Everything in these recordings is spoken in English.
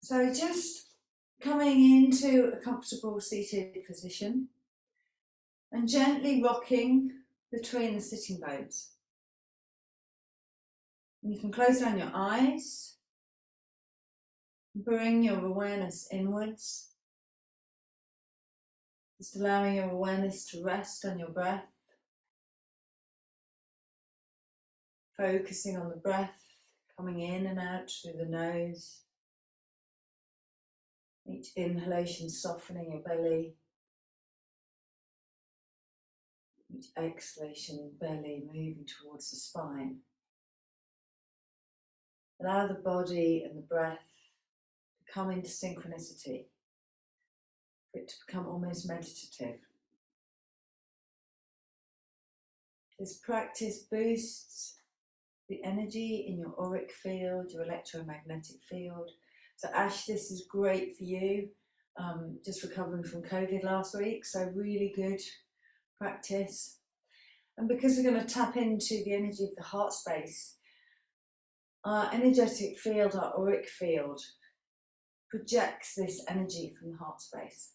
So just coming into a comfortable seated position and gently rocking between the sitting bones. And you can close down your eyes, bring your awareness inwards, just allowing your awareness to rest on your breath, focusing on the breath coming in and out through the nose. Each inhalation softening your belly, each exhalation belly moving towards the spine. Allow the body and the breath to come into synchronicity, for it to become almost meditative. This practice boosts the energy in your auric field, your electromagnetic field. So Ash, this is great for you. Just recovering from COVID last week, so really good practice. And because we're going to tap into the energy of the heart space, our energetic field, our auric field, projects this energy from the heart space.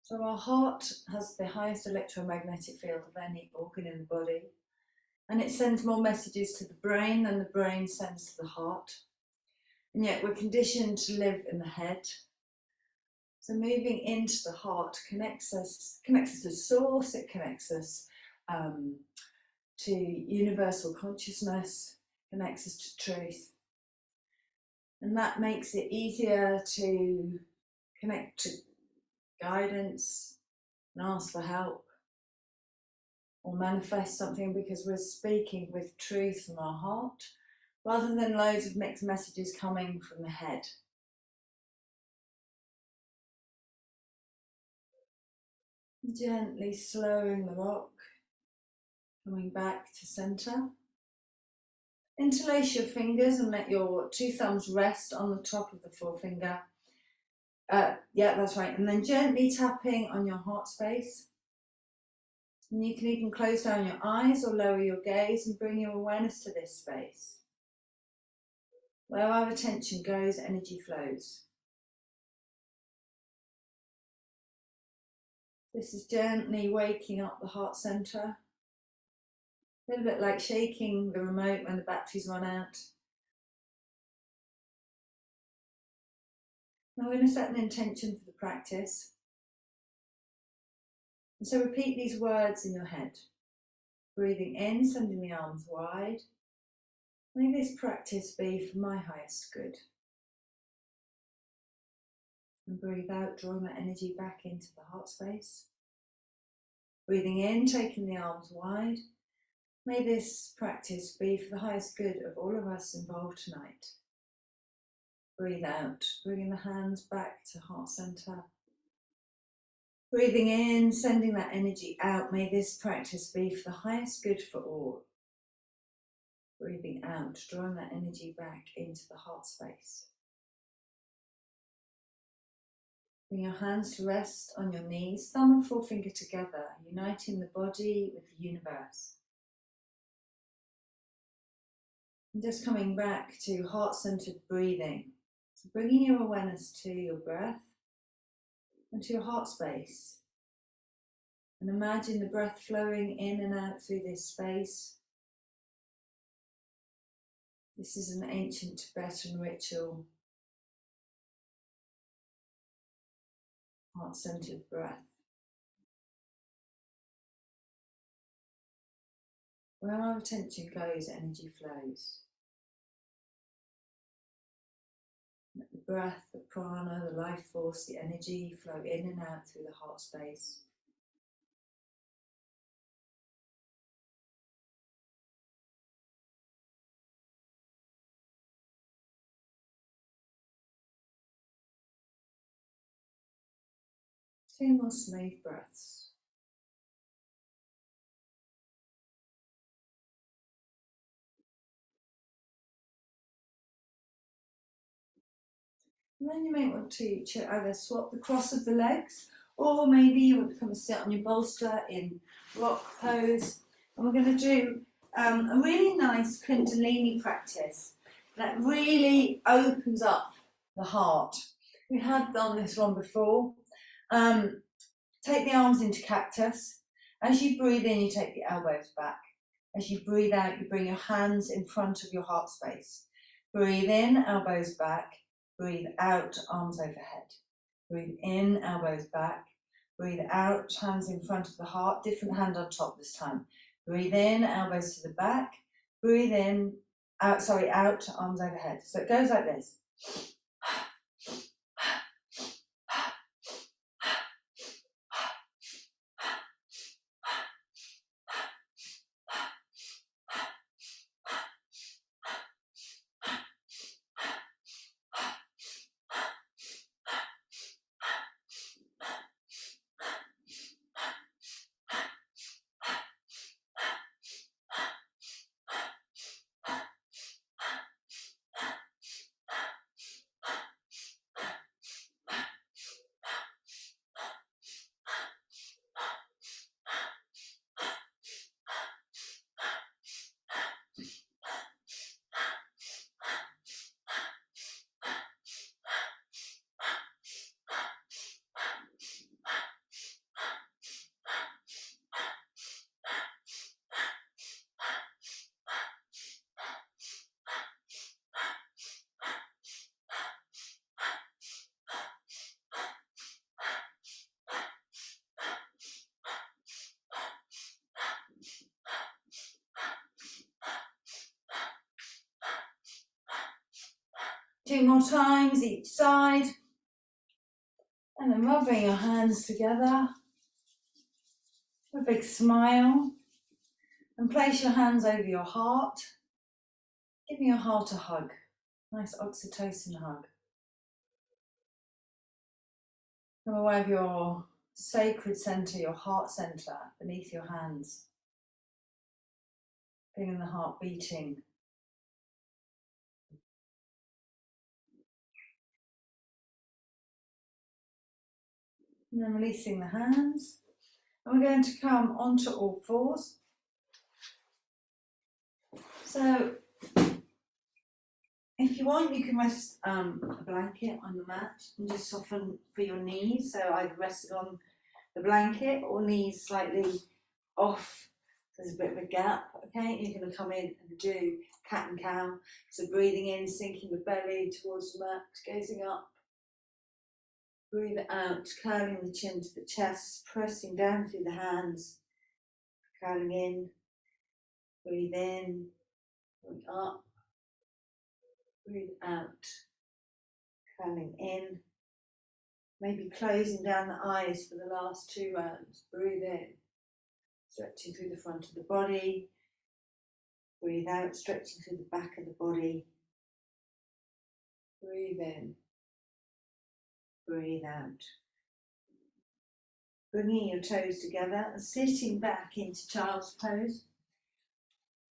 So our heart has the highest electromagnetic field of any organ in the body, and it sends more messages to the brain than the brain sends to the heart. And yet we're conditioned to live in the head. So moving into the heart connects us to source, it connects us to universal consciousness, connects us to truth. And that makes it easier to connect to guidance and ask for help or manifest something, because we're speaking with truth from our heart rather than loads of mixed messages coming from the head. Gently slowing the rock, coming back to center. Interlace your fingers and let your two thumbs rest on the top of the forefinger. Yeah, that's right. And then gently tapping on your heart space. And you can even close down your eyes or lower your gaze and bring your awareness to this space. Where our attention goes, energy flows. This is gently waking up the heart center. A little bit like shaking the remote when the batteries run out. Now we're going to set an intention for the practice. And so repeat these words in your head. Breathing in, sending the arms wide. May this practice be for my highest good. And breathe out, drawing that energy back into the heart space. Breathing in, taking the arms wide. May this practice be for the highest good of all of us involved tonight. Breathe out, bringing the hands back to heart center. Breathing in, sending that energy out. May this practice be for the highest good for all. Breathing out, drawing that energy back into the heart space. Bring your hands to rest on your knees, thumb and forefinger together, uniting the body with the universe. And just coming back to heart-centered breathing. So bringing your awareness to your breath and to your heart space. And imagine the breath flowing in and out through this space. This is an ancient Tibetan ritual. Heart-centered breath. Where our attention goes, energy flows. Let the breath, the prana, the life force, the energy flow in and out through the heart space. Two more smooth breaths. And then you may want to either swap the cross of the legs, or maybe you want to come and sit on your bolster in rock pose. And we're going to do a really nice Kundalini practice. That really opens up the heart. We had done this one before. Take the arms into cactus. As you breathe in, you take the elbows back. As you breathe out, you bring your hands in front of your heart space. Breathe in, elbows back. Breathe out, arms overhead. Breathe in, elbows back. Breathe out, hands in front of the heart. Different hand on top this time. Breathe in, elbows to the back. Breathe in, out, arms overhead. So it goes like this. 2 more times each side. And then rubbing your hands together. A big smile. And place your hands over your heart. Giving your heart a hug. Nice oxytocin hug. Come aware of your sacred center, your heart center beneath your hands. Feeling the heart beating. And then releasing the hands. And we're going to come onto all fours. So, if you want, you can rest a blanket on the mat and just soften for your knees. So either rest on the blanket or knees slightly off. There's a bit of a gap, okay? You're going to come in and do cat and cow. So breathing in, sinking the belly towards the mat, gazing up. Breathe out, curling the chin to the chest, pressing down through the hands. Curling in, breathe in, breathe up. Breathe out, curling in. Maybe closing down the eyes for the last 2 rounds. Breathe in, stretching through the front of the body. Breathe out, stretching through the back of the body. Breathe in, breathe out. Bringing your toes together and sitting back into child's pose.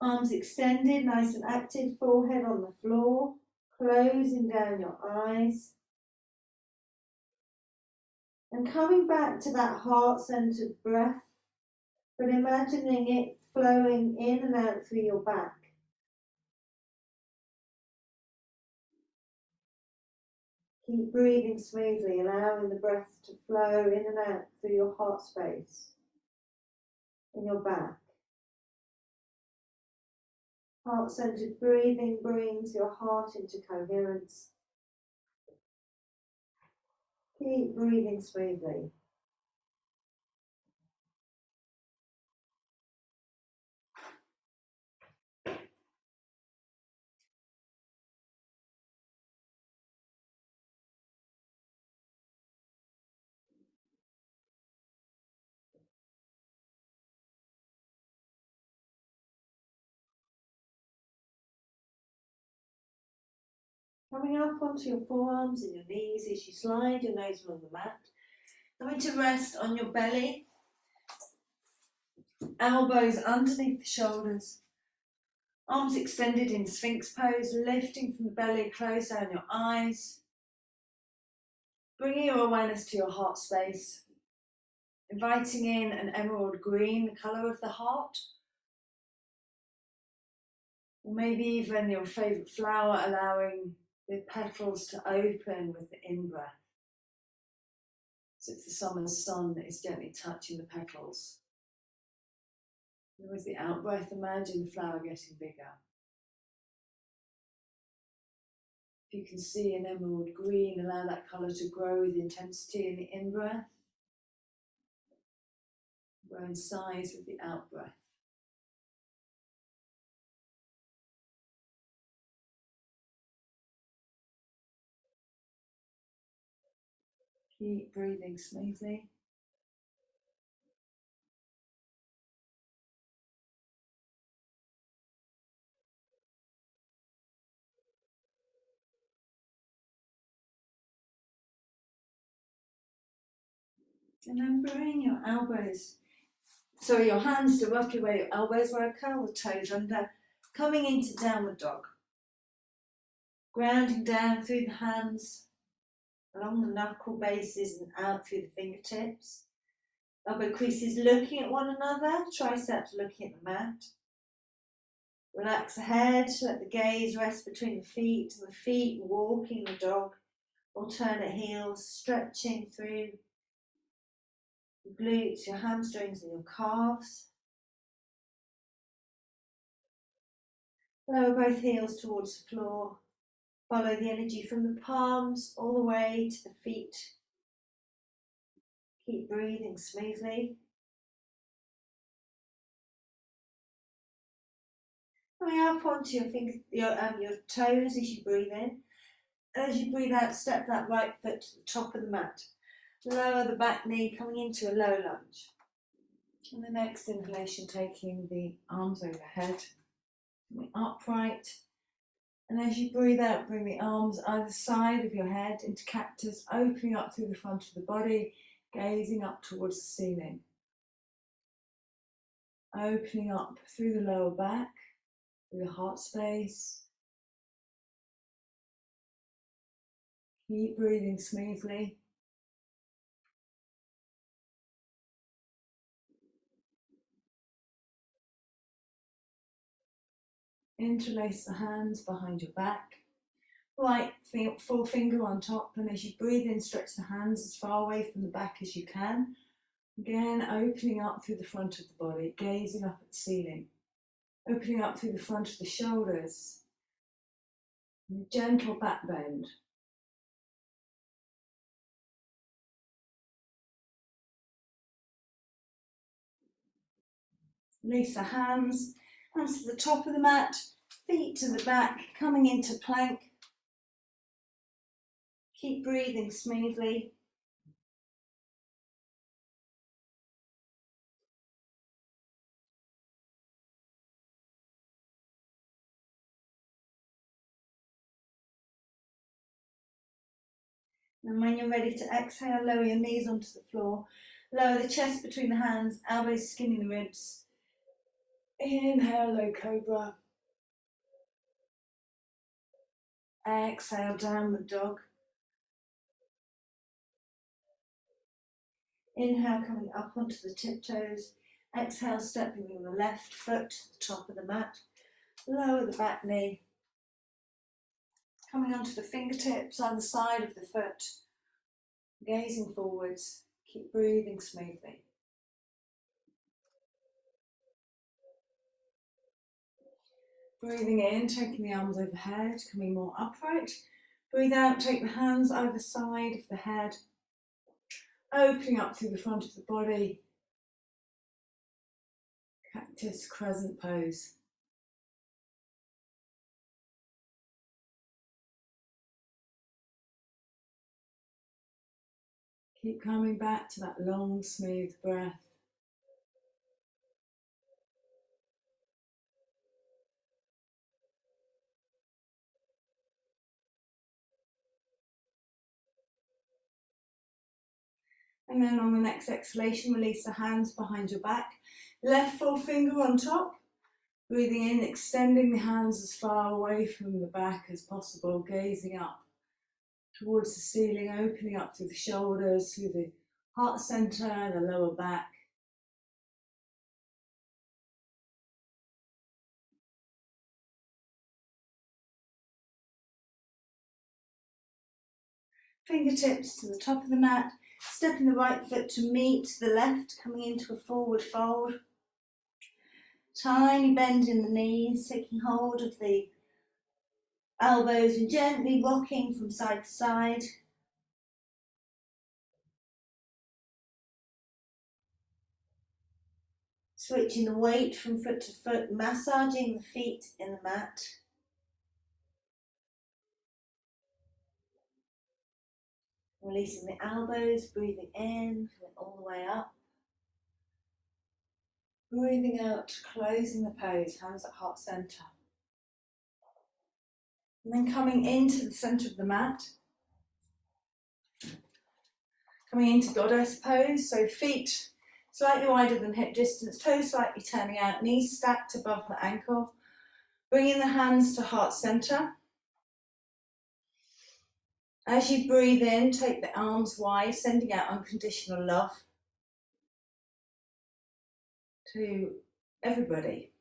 Arms extended, nice and active, forehead on the floor. Closing down your eyes. And coming back to that heart-centered breath, but imagining it flowing in and out through your back. Keep breathing smoothly, allowing the breath to flow in and out through your heart space, in your back. Heart-centered breathing brings your heart into coherence. Keep breathing smoothly. Coming up onto your forearms and your knees as you slide your nose along the mat. Going to rest on your belly. Elbows underneath the shoulders. Arms extended in Sphinx pose, lifting from the belly, close down your eyes. Bringing your awareness to your heart space. Inviting in an emerald green, the colour of the heart. Or maybe even your favourite flower, allowing the petals to open with the in-breath. So it's the summer's sun that is gently touching the petals. And with the out-breath, imagine the flower getting bigger. If you can see an emerald green, allow that colour to grow with intensity in the in-breath. Grow in size with the out-breath. Keep breathing smoothly. And then bring your your hands to roughly where your elbows were, curl the toes under, coming into downward dog. Grounding down through the hands, along the knuckle bases and out through the fingertips. Elbow creases looking at one another, triceps looking at the mat. Relax the head, let the gaze rest between the feet, and the feet walking the dog, alternate heels, stretching through your glutes, your hamstrings and your calves. Lower both heels towards the floor. Follow the energy from the palms all the way to the feet. Keep breathing smoothly. Coming up onto your toes as you breathe in. As you breathe out, step that right foot to the top of the mat. Lower the back knee, coming into a low lunge. And the next inhalation, taking the arms overhead, upright. And as you breathe out, bring the arms either side of your head into cactus, opening up through the front of the body, gazing up towards the ceiling. Opening up through the lower back, through the heart space. Keep breathing smoothly. Interlace the hands behind your back. Right forefinger on top, and as you breathe in, stretch the hands as far away from the back as you can. Again, opening up through the front of the body, gazing up at the ceiling. Opening up through the front of the shoulders. And a gentle back bend. Release the hands to the top of the mat, feet to the back, coming into plank. Keep breathing smoothly. And when you're ready to exhale, lower your knees onto the floor. Lower the chest between the hands, elbows skinning the ribs. Inhale, low cobra. Exhale, downward dog. Inhale, coming up onto the tiptoes. Exhale, stepping on the left foot to the top of the mat. Lower the back knee. Coming onto the fingertips on the side of the foot. Gazing forwards. Keep breathing smoothly. Breathing in, taking the arms overhead, coming more upright. Breathe out, take the hands either side of the head. Opening up through the front of the body. Cactus crescent pose. Keep coming back to that long, smooth breath. And then on the next exhalation, release the hands behind your back. Left forefinger on top. Breathing in, extending the hands as far away from the back as possible, gazing up towards the ceiling, opening up through the shoulders, through the heart center, the lower back. Fingertips to the top of the mat, stepping the right foot to meet the left, coming into a forward fold. Tiny bend in the knees, taking hold of the elbows and gently rocking from side to side. Switching the weight from foot to foot, massaging the feet in the mat. Releasing the elbows, breathing in, all the way up. Breathing out, closing the pose, hands at heart center. And then coming into the center of the mat. Coming into goddess pose, so feet slightly wider than hip distance, toes slightly turning out, knees stacked above the ankle. Bringing the hands to heart center. As you breathe in, take the arms wide, sending out unconditional love to everybody.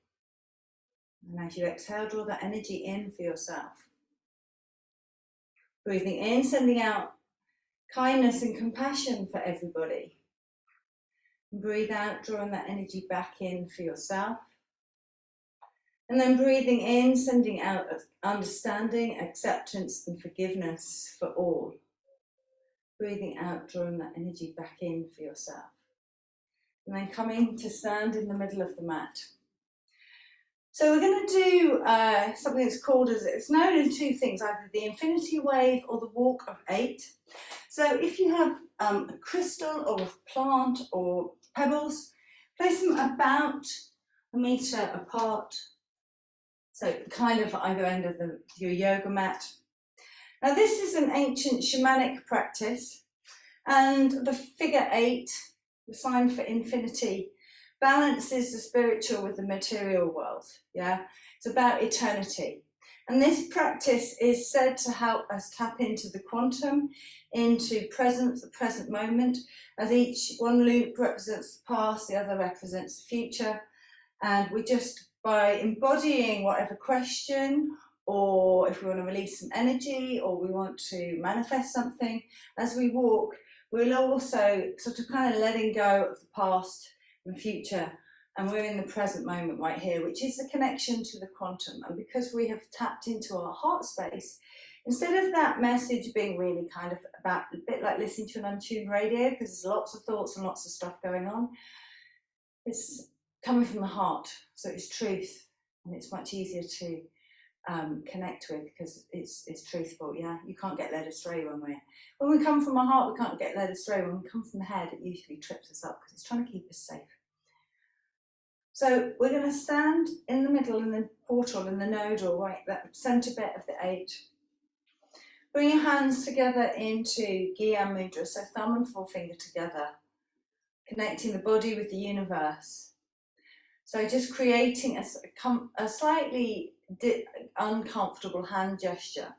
And as you exhale, draw that energy in for yourself. Breathing in, sending out kindness and compassion for everybody. And breathe out, drawing that energy back in for yourself. And then breathing in, sending out understanding, acceptance and forgiveness for all. Breathing out, drawing that energy back in for yourself. And then coming to stand in the middle of the mat. So we're going to do something that's called, it's known as two things, either the infinity wave or the walk of 8. So if you have a crystal or a plant or pebbles, place them about a metre apart. So kind of either end of your yoga mat. Now this is an ancient shamanic practice, and the figure 8, the sign for infinity, balances the spiritual with the material world. Yeah, it's about eternity. And this practice is said to help us tap into the quantum, into presence, the present moment, as each one loop represents the past, the other represents the future. And we just, by embodying whatever question, or if we want to release some energy, or we want to manifest something, as we walk, we'll also sort of kind of letting go of the past and future, and we're in the present moment right here, which is the connection to the quantum. And because we have tapped into our heart space, instead of that message being really kind of about a bit like listening to an untuned radio, because there's lots of thoughts and lots of stuff going on, it's coming from the heart, so it's truth, and it's much easier to connect with because it's truthful. Yeah, you can't get led astray when we come from our heart. We can't get led astray. When we come from the head, it usually trips us up because it's trying to keep us safe. So we're going to stand in the middle, in the portal, in the nodal, right, that center bit of the 8. Bring your hands together into Gyan Mudra, so thumb and forefinger together, connecting the body with the universe. So just creating a slightly uncomfortable hand gesture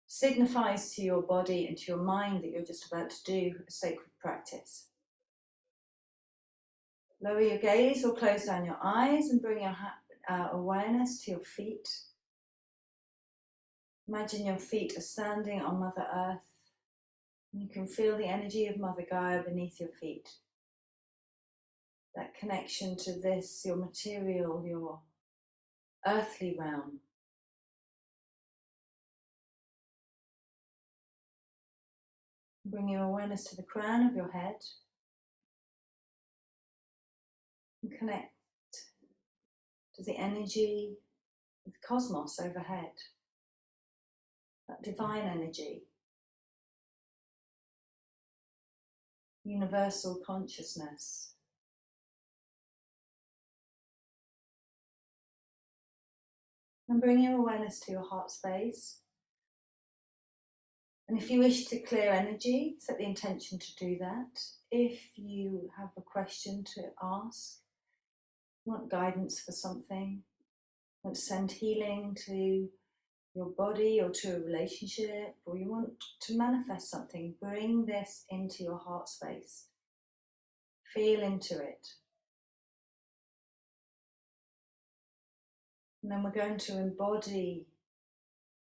signifies to your body and to your mind that you're just about to do a sacred practice. Lower your gaze or close down your eyes and bring your awareness to your feet. Imagine your feet are standing on Mother Earth. You can feel the energy of Mother Gaia beneath your feet. That connection to this, your material, your earthly realm. Bring your awareness to the crown of your head. And connect to the energy of the cosmos overhead. That divine energy. Universal consciousness. And bring your awareness to your heart space. And if you wish to clear energy, set the intention to do that. If you have a question to ask, want guidance for something, want to send healing to your body or to a relationship, or you want to manifest something, bring this into your heart space. Feel into it. And then we're going to embody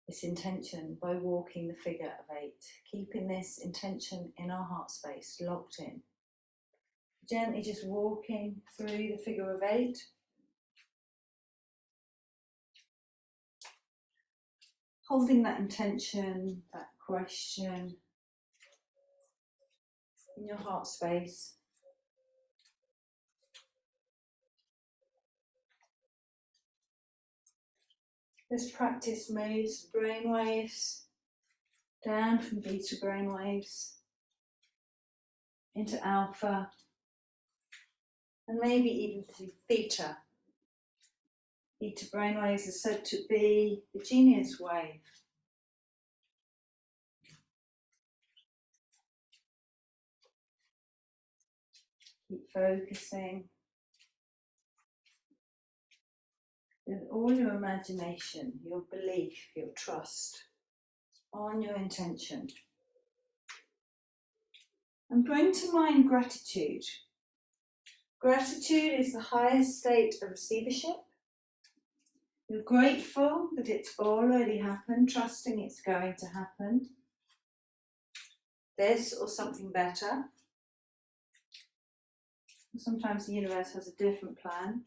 this intention by walking the figure of 8, keeping this intention in our heart space, locked in. Gently just walking through the figure of 8. Holding that intention, that question in your heart space. This practice moves brain waves down from beta brain waves into alpha, and maybe even through theta. Theta brainwaves are said to be the genius wave. Keep focusing with all your imagination, your belief, your trust on your intention. And bring to mind gratitude. Gratitude is the highest state of receivership. You're grateful that it's already happened, trusting it's going to happen. This or something better. Sometimes the universe has a different plan.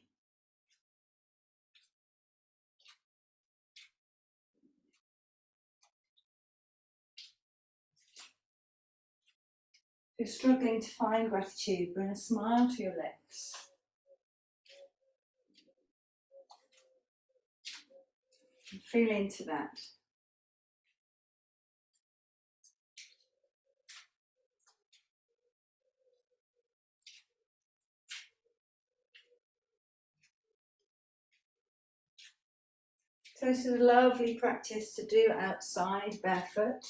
If you're struggling to find gratitude, bring a smile to your lips. And feel into that. So this is a lovely practice to do outside, barefoot.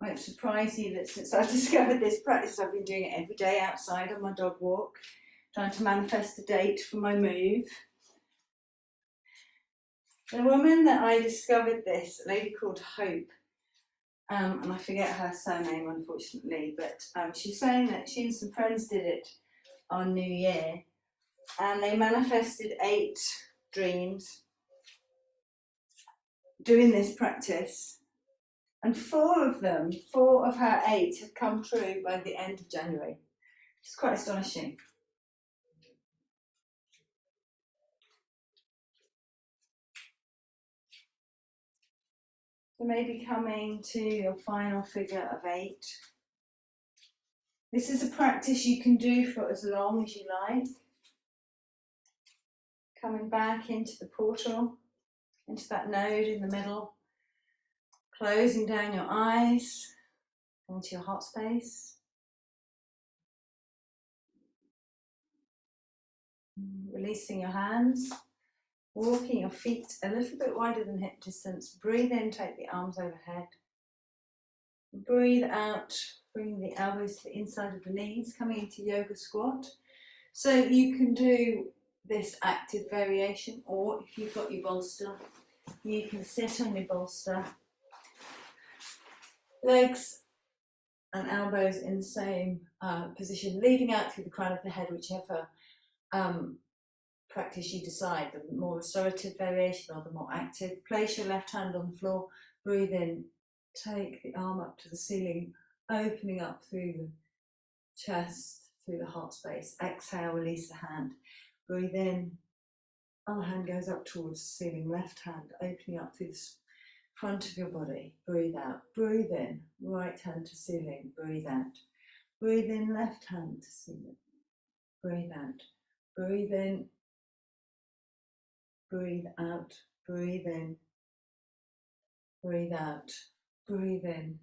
Might surprise you that since I've discovered this practice, I've been doing it every day outside on my dog walk, trying to manifest a date for my move. The woman that I discovered this, a lady called Hope, and I forget her surname unfortunately, but she's saying that she and some friends did it on New Year, and they manifested 8 dreams doing this practice, and 4 of her 8 have come true by the end of January. It's quite astonishing. So maybe coming to your final figure of 8. This is a practice you can do for as long as you like. Coming back into the portal, into that node in the middle, closing down your eyes, into your heart space. Releasing your hands, walking your feet a little bit wider than hip distance. Breathe in, take the arms overhead. Breathe out, bring the elbows to the inside of the knees, coming into yoga squat. So you can do this active variation, or if you've got your bolster, you can sit on your bolster. Legs and elbows in the same position, leading out through the crown of the head, whichever practice you decide, the more restorative variation or the more active. Place your left hand on the floor, breathe in, take the arm up to the ceiling, opening up through the chest, through the heart space. Exhale, release the hand, breathe in, other hand goes up towards the ceiling, left hand opening up through the front of your body. Breathe out, breathe in, right hand to ceiling, breathe out. Breathe in, left hand to ceiling, breathe out. Breathe in, breathe out, breathe in, breathe out, breathe in,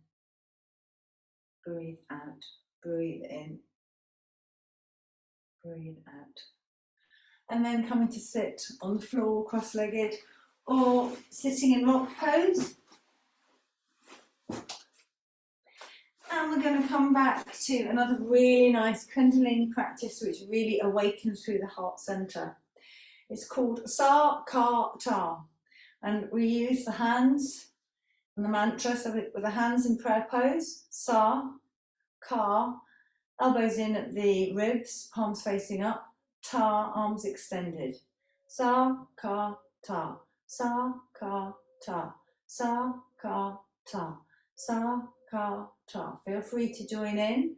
breathe out, breathe in, breathe out. And then coming to sit on the floor, cross-legged, or sitting in rock pose. And we're going to come back to another really nice Kundalini practice which really awakens through the heart center. It's called Sa Ka Ta, and we use the hands and the mantra, so with the hands in prayer pose, Sa, Ka, elbows in at the ribs, palms facing up, Ta, arms extended. sa, ka, ta, sa, ka, ta, sa, ka, ta, sa, ka, ta. Feel free to join in.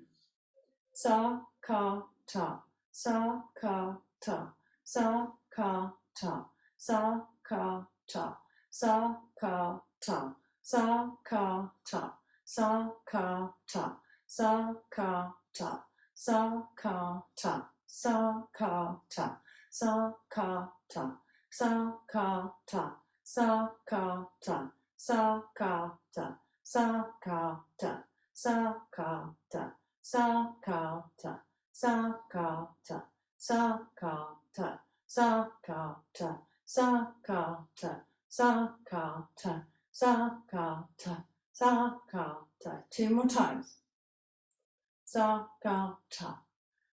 Sa, ka, ta, sa, ka, ta, sa, ka, ta, sa, ka, ta, sa, ka, ta, sa, ka, ta, sa, ka, ta, sa, ka, ta, sa, ka, ta, sa, ka, ta, sa, ka, ta, sa, ka, ta, sa, ka, ta, sa, ka, ta, sa, ka, ta, sa, ka, ta. Sa ka ta, sa ka ta, sa ka ta, sa ka ta, sa ka ta, sa ka ta, sa ka ta, sa ka ta. Two more times. Sa ka ta.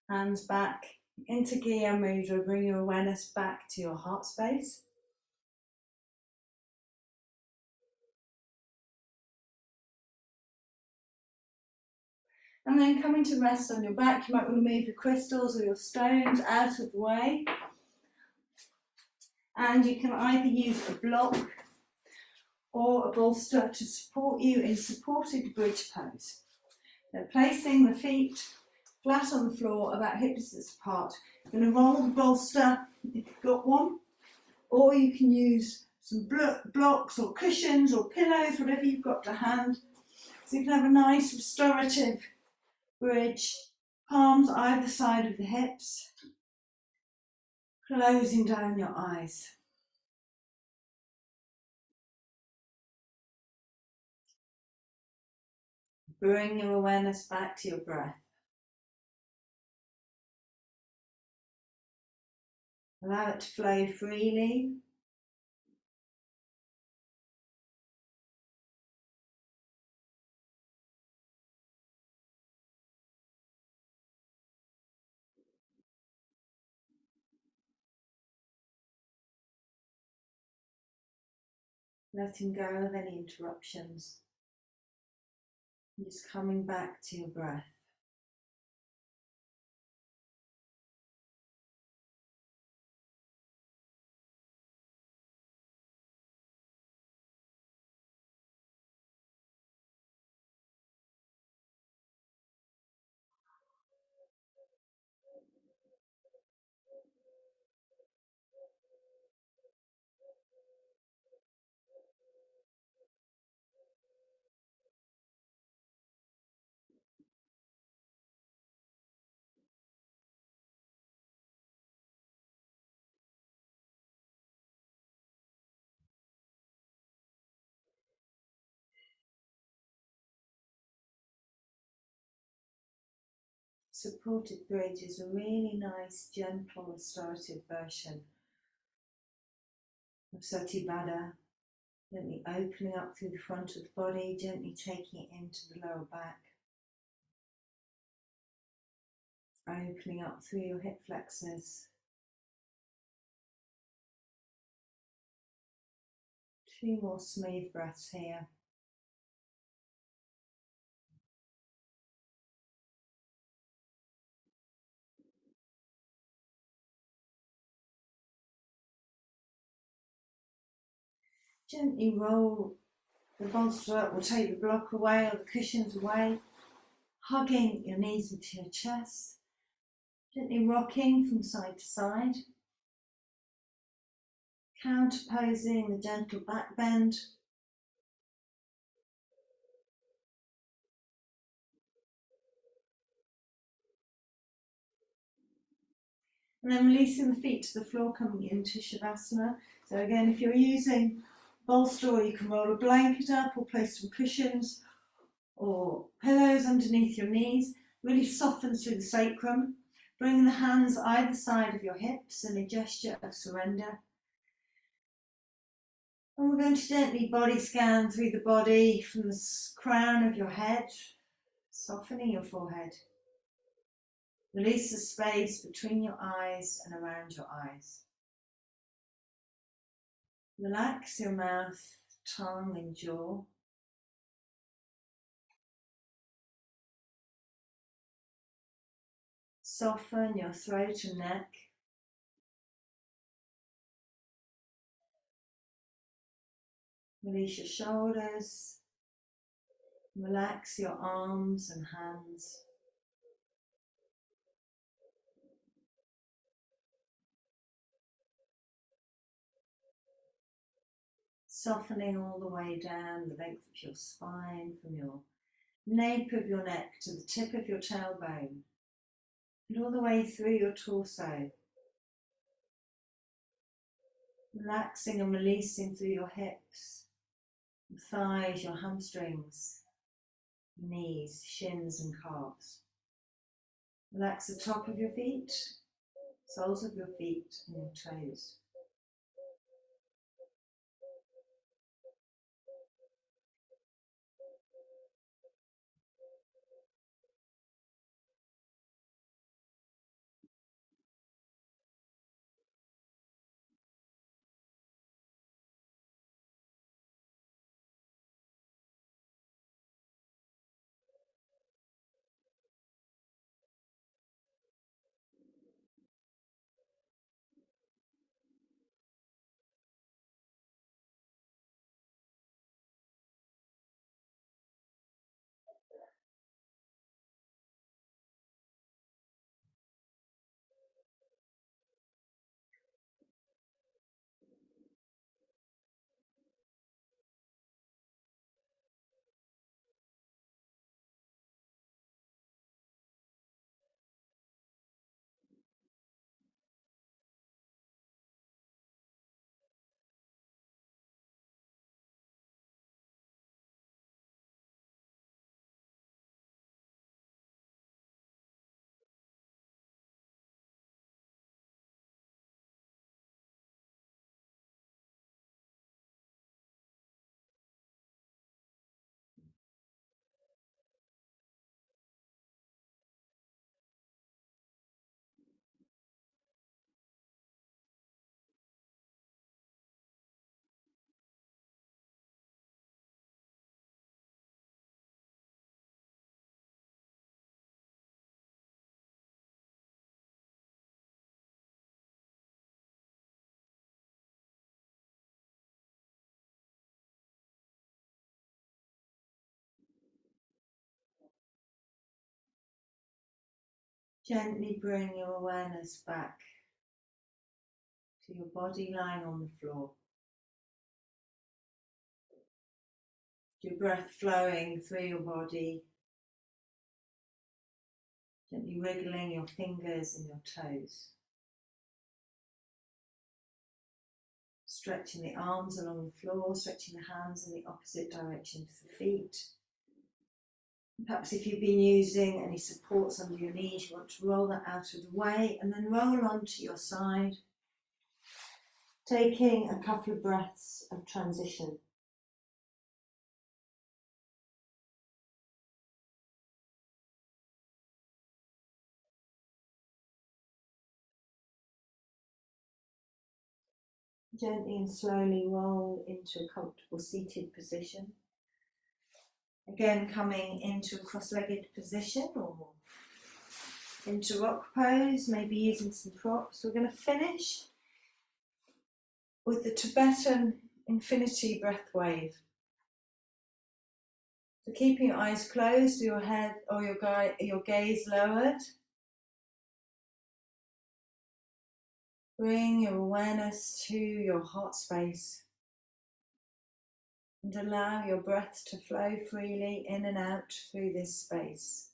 Hands back into Giya Mudra. Bring your awareness back to your heart space. And then coming to rest on your back, you might want to move your crystals or your stones out of the way. And you can either use a block or a bolster to support you in supported bridge pose. Now, placing the feet flat on the floor, about hip distance apart. You're going to roll the bolster if you've got one, or you can use some blocks or cushions or pillows, whatever you've got to hand. So you can have a nice restorative bridge, palms either side of the hips, closing down your eyes. Bring your awareness back to your breath. Allow it to flow freely. Letting go of any interruptions. Just coming back to your breath. Supported bridge is a really nice, gentle, restorative version of Sati Baddha. Gently opening up through the front of the body, gently taking it into the lower back. Opening up through your hip flexors. Two more smooth breaths here. Gently roll the bolster up, or take the block away or the cushions away, hugging your knees into your chest, gently rocking from side to side, counterposing the gentle back bend. And then releasing the feet to the floor, coming into Shavasana. So again, if you're using bolster, or you can roll a blanket up or place some cushions or pillows underneath your knees, really softens through the sacrum. Bring the hands either side of your hips in a gesture of surrender. And we're going to gently body scan through the body from the crown of your head, softening your forehead. Release the space between your eyes and around your eyes. Relax your mouth, tongue and jaw. Soften your throat and neck. Release your shoulders. Relax your arms and hands. Softening all the way down the length of your spine, from your nape of your neck to the tip of your tailbone, and all the way through your torso. Relaxing and releasing through your hips, your thighs, your hamstrings, knees, shins and calves. Relax the top of your feet, soles of your feet and your toes. Gently bring your awareness back to your body lying on the floor. Your breath flowing through your body, gently wriggling your fingers and your toes. Stretching the arms along the floor, stretching the hands in the opposite direction to the feet. Perhaps if you've been using any supports under your knees, you want to roll that out of the way and then roll onto your side, taking a couple of breaths of transition. Gently and slowly roll into a comfortable seated position. Again, coming into a cross-legged position or into rock pose, maybe using some props. We're going to finish with the Tibetan infinity breath wave. So keeping your eyes closed, your head or your gaze lowered. Bring your awareness to your heart space and allow your breath to flow freely in and out through this space.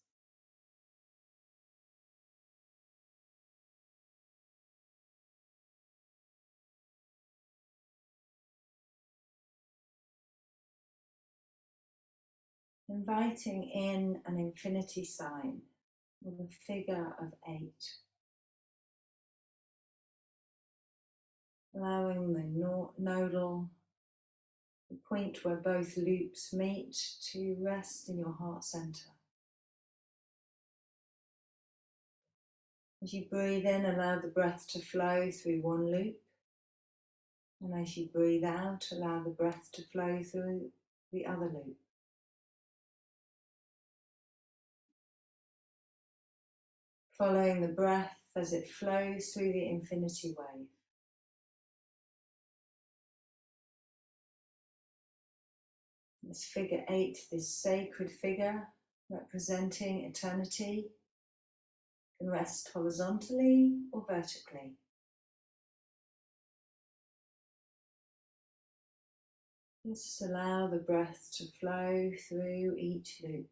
Inviting in an infinity sign with a figure of 8. Allowing the nodal, the point where both loops meet, to rest in your heart center. As you breathe in, allow the breath to flow through one loop. And as you breathe out, allow the breath to flow through the other loop. Following the breath as it flows through the infinity wave. This figure 8, this sacred figure representing eternity, can rest horizontally or vertically. Just allow the breath to flow through each loop.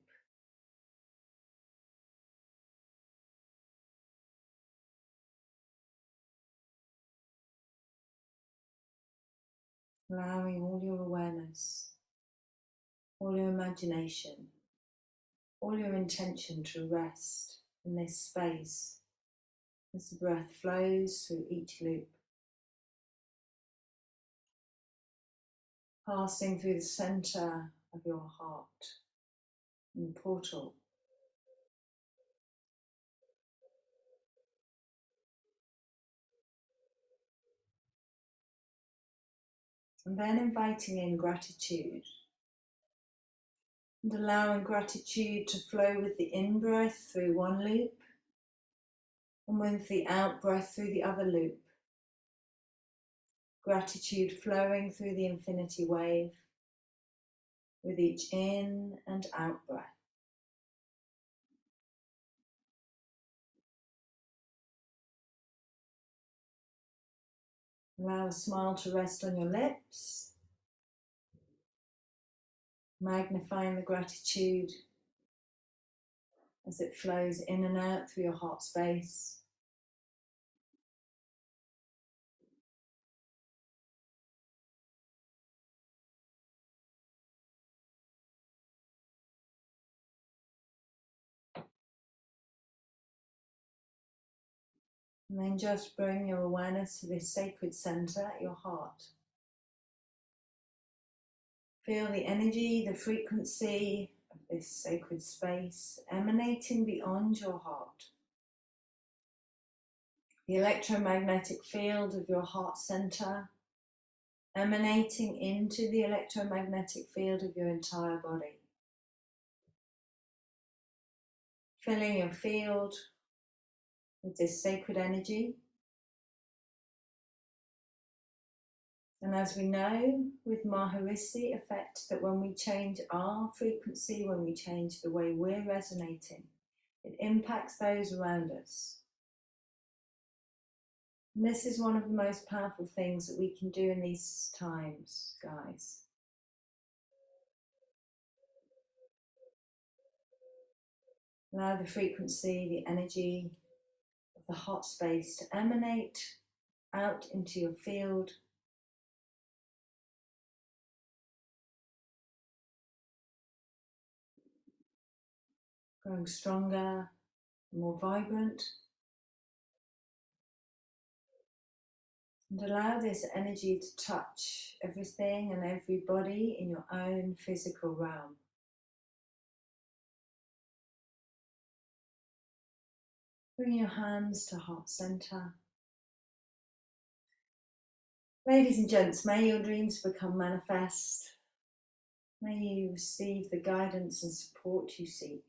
Allowing all your awareness, all your imagination, all your intention to rest in this space as the breath flows through each loop, passing through the center of your heart and portal. And then inviting in gratitude and allowing gratitude to flow with the in-breath through one loop and with the out-breath through the other loop. Gratitude flowing through the infinity wave with each in and out breath. Allow a smile to rest on your lips, magnifying the gratitude as it flows in and out through your heart space. And then just bring your awareness to this sacred center at your heart. Feel the energy, the frequency of this sacred space emanating beyond your heart. The electromagnetic field of your heart center emanating into the electromagnetic field of your entire body. Filling your field with this sacred energy. And as we know with Maharishi effect, that when we change our frequency, when we change the way we're resonating, it impacts those around us. And this is one of the most powerful things that we can do in these times, guys. Allow the frequency, the energy of the heart space to emanate out into your field. Growing stronger, more vibrant. And allow this energy to touch everything and everybody in your own physical realm. Bring your hands to heart center. Ladies and gents, may your dreams become manifest. May you receive the guidance and support you seek.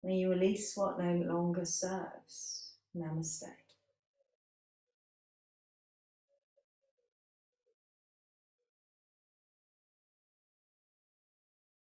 May you release what no longer serves. Namaste.